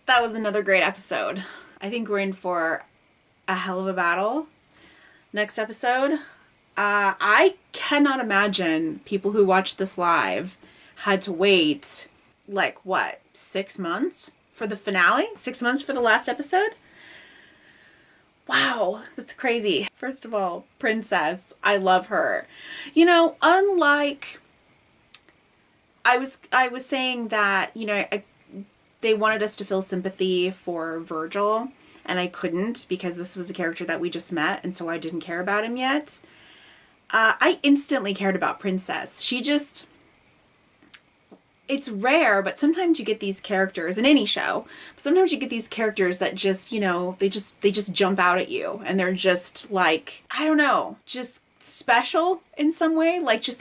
That was another great episode. I think we're in for a hell of a battle next episode. I cannot imagine people who watched this live had to wait, like, what, 6 months for the finale? 6 months for the last episode? Wow, that's crazy. First of all, Princess, I love her. Unlike I was saying that, they wanted us to feel sympathy for Virgil, and I couldn't because this was a character that we just met, and so I didn't care about him yet. I instantly cared about Princess. It's rare, but sometimes you get these characters in any show. Sometimes you get these characters that just, they just jump out at you, and they're just like, I don't know, just special in some way, like you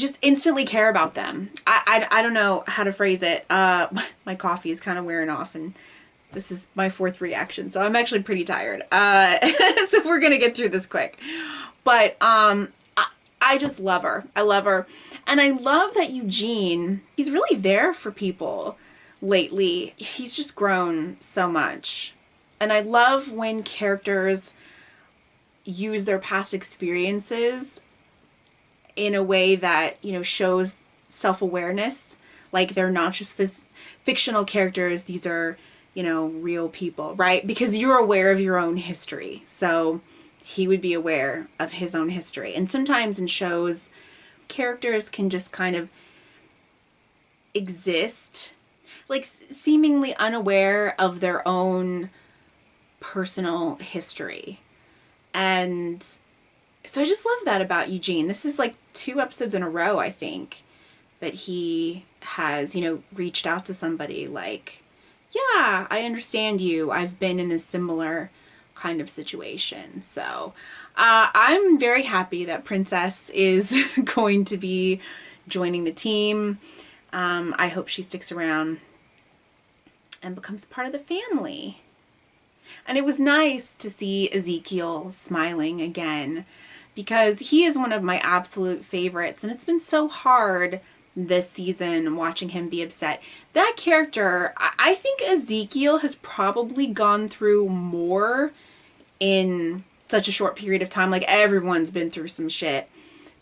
just instantly care about them. I don't know how to phrase it. My coffee is kind of wearing off, and this is my fourth reaction, so I'm actually pretty tired. So we're gonna get through this quick. But I just love her. I love her. And I love that Eugene, he's really there for people lately. He's just grown so much. And I love when characters use their past experiences in a way that, shows self-awareness. Like they're not just fictional characters. These are, real people, right? Because you're aware of your own history. So he would be aware of his own history. And sometimes in shows, characters can just kind of exist, like seemingly unaware of their own personal history. And so I just love that about Eugene. This is like 2 episodes in a row, I think, that he has, reached out to somebody like, yeah, I understand you. I've been in a similar kind of situation. So I'm very happy that Princess is going to be joining the team. I hope she sticks around and becomes part of the family. And it was nice to see Ezekiel smiling again, because he is one of my absolute favorites, and it's been so hard this season watching him be upset. That character, I think Ezekiel has probably gone through more in such a short period of time. Like, everyone's been through some shit.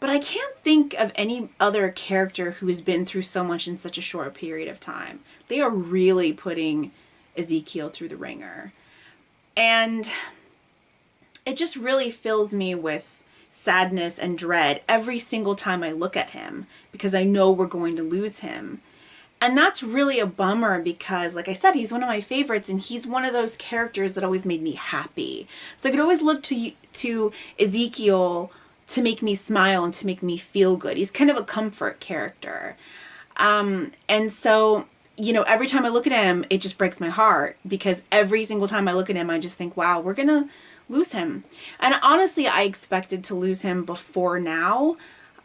But I can't think of any other character who has been through so much in such a short period of time. They are really putting Ezekiel through the ringer. And it just really fills me with sadness and dread every single time I look at him, because I know we're going to lose him. And that's really a bummer because, like I said, he's one of my favorites, and he's one of those characters that always made me happy. So I could always look to Ezekiel to make me smile and to make me feel good. He's kind of a comfort character. And so, every time I look at him, it just breaks my heart, because every single time I look at him, I just think, wow, we're going to lose him. And honestly, I expected to lose him before now.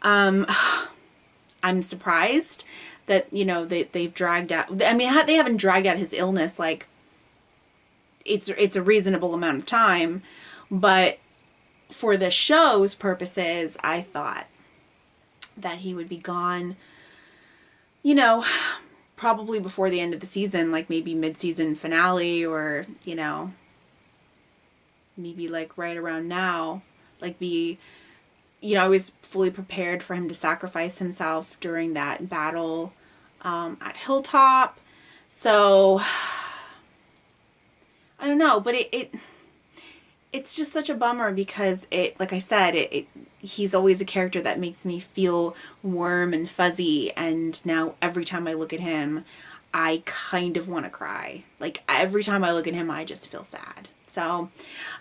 I'm surprised that, they've dragged out, I mean, they haven't dragged out his illness, like, it's a reasonable amount of time, but for the show's purposes, I thought that he would be gone, probably before the end of the season, like maybe mid-season finale, or, maybe like right around now, like I was fully prepared for him to sacrifice himself during that battle at Hilltop. So I don't know, but it's just such a bummer, because like I said, he's always a character that makes me feel warm and fuzzy, and now every time I look at him, I kind of want to cry. Like, every time I look at him, I just feel sad. So,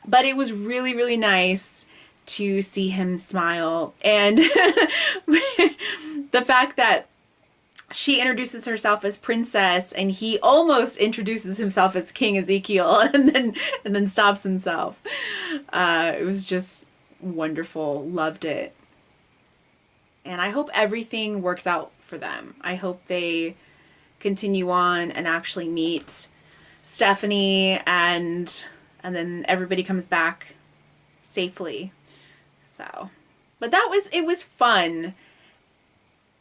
but it was really, really nice to see him smile. And the fact that she introduces herself as Princess, and he almost introduces himself as King Ezekiel, and then stops himself. It was just wonderful. Loved it. And I hope everything works out for them. I hope they continue on and actually meet Stephanie, and then everybody comes back safely. So, but it was fun.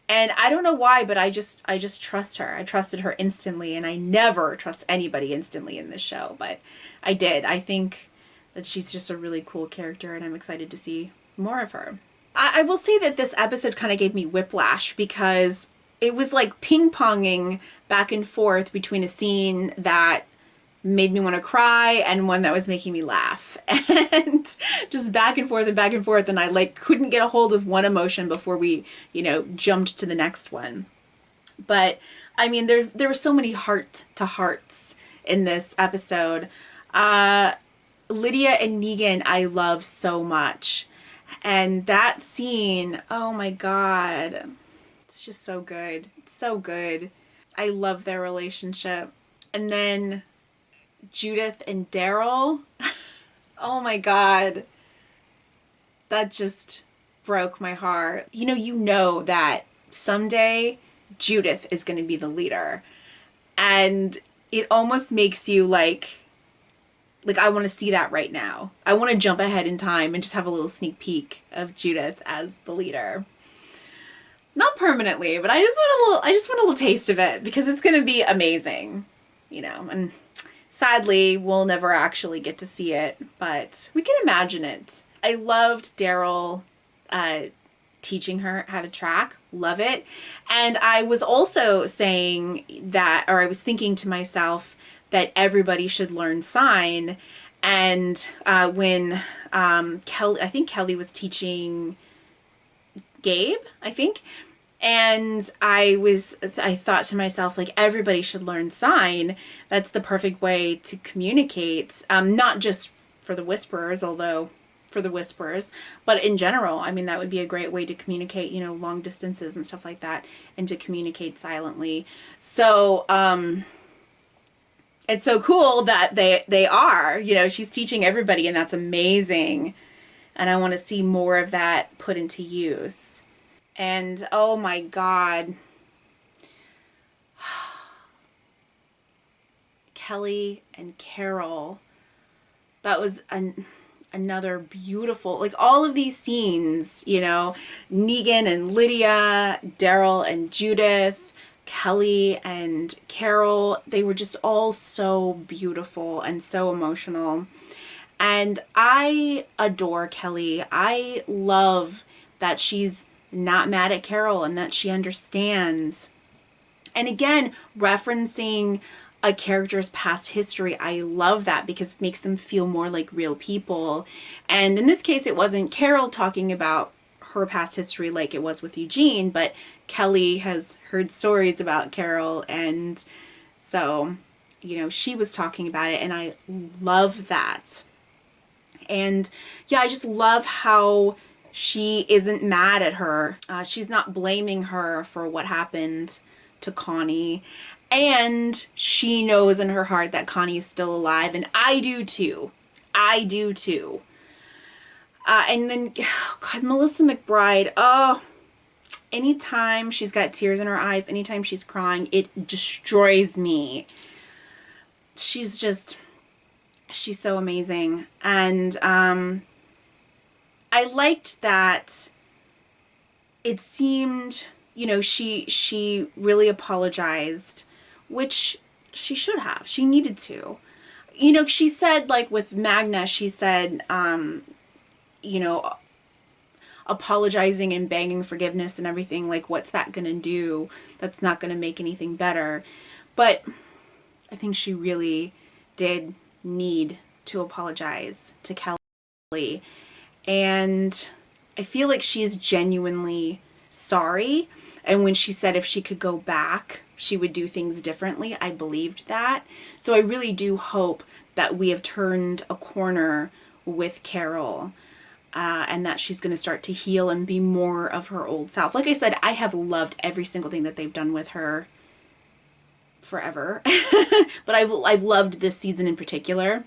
And I don't know why, but I just trust her. I trusted her instantly, and I never trust anybody instantly in this show, but I did. I think that she's just a really cool character, and I'm excited to see more of her. I will say that this episode kind of gave me whiplash because it was like ping-ponging back and forth between a scene that made me want to cry and one that was making me laugh, and just back and forth and back and forth, and I like couldn't get a hold of one emotion before we jumped to the next one. But I mean, there were so many heart to hearts in this episode. Lydia and Negan I love so much, and that scene, oh my god, it's just so good. It's so good. I love their relationship. And then Judith and Daryl. Oh my god. That just broke my heart. You know that someday Judith is going to be the leader. And it almost makes you like I want to see that right now. I want to jump ahead in time and just have a little sneak peek of Judith as the leader. Not permanently, but I just want a little taste of it because it's going to be amazing. And sadly, we'll never actually get to see it, but we can imagine it. I loved Daryl teaching her how to track. Love it. And I was also saying that, or I was thinking to myself that everybody should learn sign. And when I think Kelly was teaching Gabe, I think. And I thought to myself, like, everybody should learn sign. That's the perfect way to communicate, not just for the Whisperers, although for the Whisperers, but in general. I mean, that would be a great way to communicate, long distances and stuff like that, and to communicate silently. So, it's so cool that they are, she's teaching everybody, and that's amazing. And I want to see more of that put into use. And oh my god, Kelly and Carol, that was another beautiful, like all of these scenes, Negan and Lydia, Daryl and Judith, Kelly and Carol, they were just all so beautiful and so emotional. And I adore Kelly. I love that she's not mad at Carol and that she understands. And again, referencing a character's past history, I love that because it makes them feel more like real people. And in this case, it wasn't Carol talking about her past history like it was with Eugene, but Kelly has heard stories about Carol, and so, she was talking about it, and I love that. And yeah, I just love how she isn't mad at her. She's not blaming her for what happened to Connie. And she knows in her heart that Connie is still alive. And I do too. And then, oh God, Melissa McBride. Oh, anytime she's got tears in her eyes, anytime she's crying, it destroys me. She's so amazing. And, I liked that it seemed, she really apologized, which she should have. She needed to. She said, like, with Magna, she said, apologizing and begging forgiveness and everything, like, what's that going to do? That's not going to make anything better. But I think she really did need to apologize to Kelly. And I feel like she's genuinely sorry. And when she said if she could go back, she would do things differently, I believed that. So I really do hope that we have turned a corner with Carol, and that she's going to start to heal and be more of her old self. Like I said, I have loved every single thing that they've done with her forever. But I've loved this season in particular.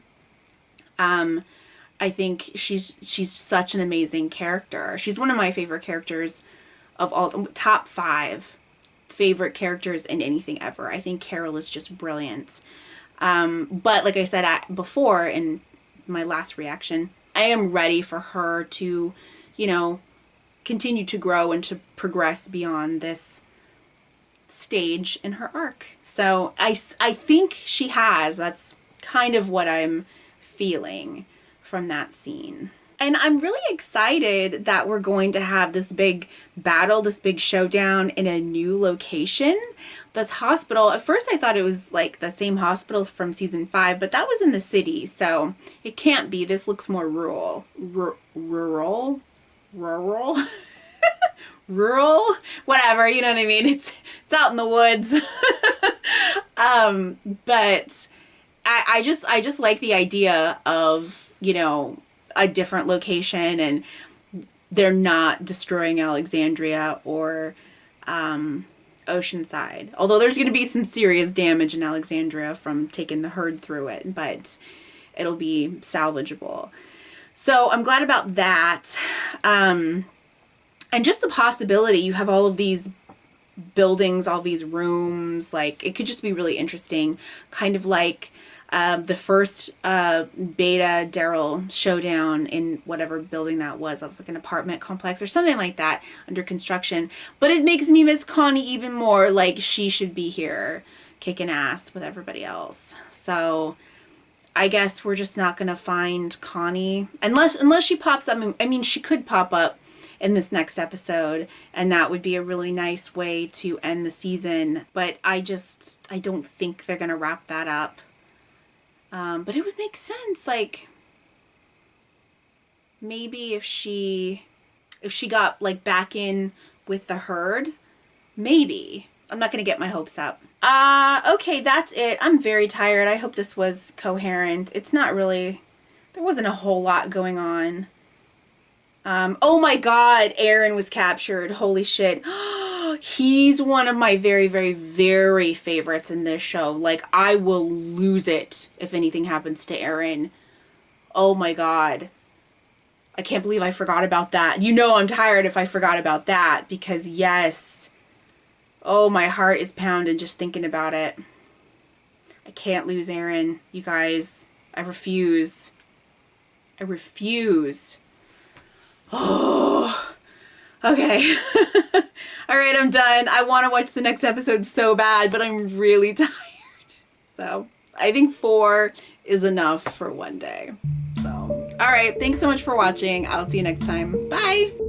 I think she's such an amazing character. She's one of my favorite characters of all, top 5 favorite characters in anything ever. I think Carol is just brilliant. But like I said before in my last reaction, I am ready for her to, continue to grow and to progress beyond this stage in her arc. So I think she has. That's kind of what I'm feeling from that scene. And I'm really excited that we're going to have this big battle, this big showdown in a new location. This hospital, at first I thought it was like the same hospital from season 5, but that was in the city, so it can't be. This looks more rural. Rural? Rural? Whatever, you know what I mean? It's out in the woods. But I just like the idea of, you know, a different location, and they're not destroying Alexandria or Oceanside. Although there's going to be some serious damage in Alexandria from taking the herd through it, but it'll be salvageable. So I'm glad about that. And just the possibility, you have all of these buildings, all these rooms, like it could just be really interesting, kind of like the first Beta Daryl showdown in whatever building that was. That was like an apartment complex or something like that under construction. But it makes me miss Connie even more. Like, she should be here kicking ass with everybody else. So I guess we're just not gonna find Connie unless she pops up. I mean, she could pop up in this next episode, and that would be a really nice way to end the season. But I don't think they're gonna wrap that up. But it would make sense, like, maybe if she got, like, back in with the herd, maybe. I'm not going to get my hopes up. Okay, that's it. I'm very tired. I hope this was coherent. It's not really, there wasn't a whole lot going on. Oh my god, Aaron was captured. Holy shit. He's one of my very, very, very favorites in this show. Like, I will lose it if anything happens to Aaron. Oh my god. I can't believe I forgot about that. You know I'm tired if I forgot about that, because yes. Oh, my heart is pounding just thinking about it. I can't lose Aaron, you guys. I refuse. I refuse. Oh. Okay. All right, I'm done. I want to watch the next episode so bad, but I'm really tired. So I think 4 is enough for one day. So, all right. Thanks so much for watching. I'll see you next time. Bye.